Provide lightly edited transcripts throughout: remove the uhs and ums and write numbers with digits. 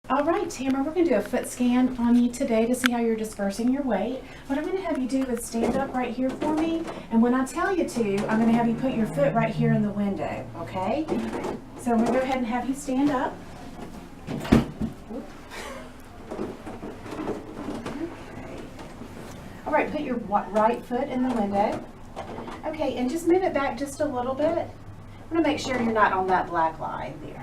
All right, Tamara, we're going to do a foot scan on you today to see how you're dispersing your weight. What I'm going to have you do is stand up right here for me, and when I tell you to, I'm going to have you put your foot right here in the window, okay? So I'm going to go ahead and have you stand up. Okay. All right, put your right foot in the window. Okay, and just move it back just a little bit. I'm going to make sure you're not on that black line there.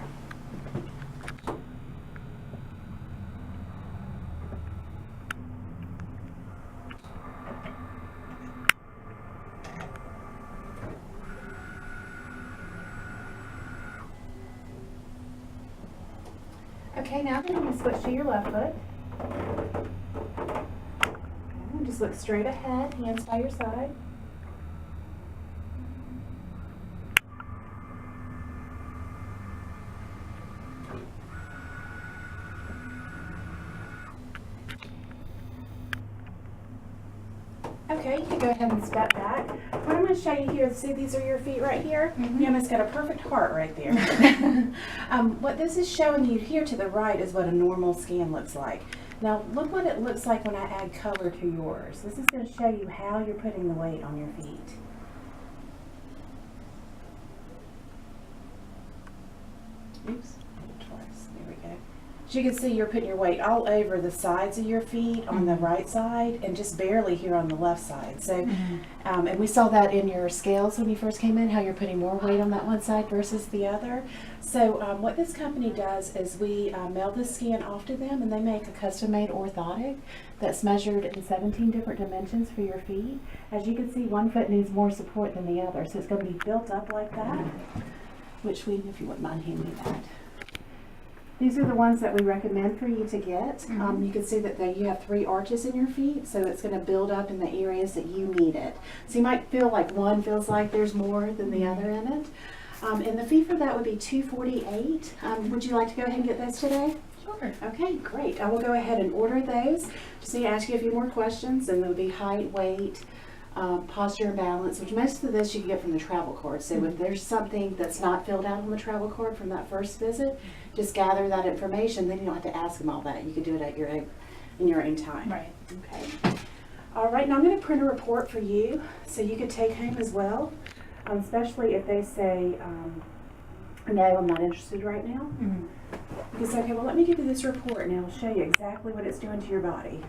Okay, now then you switch to your left foot. Okay, just look straight ahead, hands by your side. Okay, you can go ahead and step back. What I'm going to show you here, see these are your feet right here? You almost got a perfect heart right there. What this is showing you here to the right is what a normal scan looks like. Now look what it looks like when I add color to yours. This is going to show you how you're putting the weight on your feet. Oops, twice. There we go. As you can see, you're putting your weight all over the sides of your feet on the right side and just barely here on the left side. So, and we saw that in your scales when you first came in, how you're putting more weight on that one side versus the other. So what this company does is we mail this scan off to them, and they make a custom-made orthotic that's measured in 17 different dimensions for your feet. As you can see, one foot needs more support than the other, so it's going to be built up like that, which we, if you wouldn't mind handing me that. These are the ones that we recommend for you to get. You can see that you have 3 arches in your feet, so it's going to build up in the areas that you need it. So you might feel like one feels like there's more than the other in it. And the fee for that would be $248. Would you like to go ahead and get those today? Sure. Okay, great. I will go ahead and order those. Just need to ask you a few more questions, and there'll be height, weight, posture and balance, which most of this you can get from the travel card. So if there's something that's not filled out on the travel card from that first visit, just gather that information. Then you don't have to ask them all that. You can do it at your own, in your own time. Right. Okay. All right, now I'm going to print a report for you so you could take home as well, especially if they say, no, I'm not interested right now. You can say, okay, well, let me give you this report and it'll show you exactly what it's doing to your body.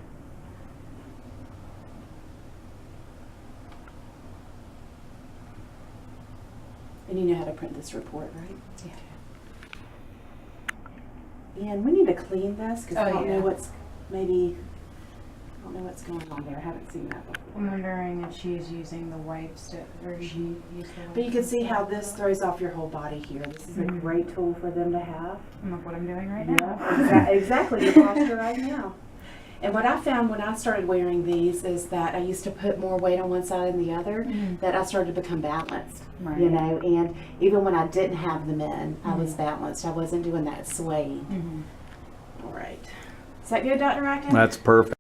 And you know how to print this report, right? Yeah. And we need to clean this because I don't know what's maybe, I don't know what's going on there. I haven't seen that before. I'm wondering if she's using the wipes to, or she used the wipes. But you can see how this throws off your whole body here. This is a great tool for them to have. And look what I'm doing right now. Yeah, exactly, your posture right now. And what I found when I started wearing these is that I used to put more weight on one side than the other, that I started to become balanced, Right. you know, and even when I didn't have them in, I was balanced. I wasn't doing that swaying. All right. Is that good, Dr. Rackham? That's perfect.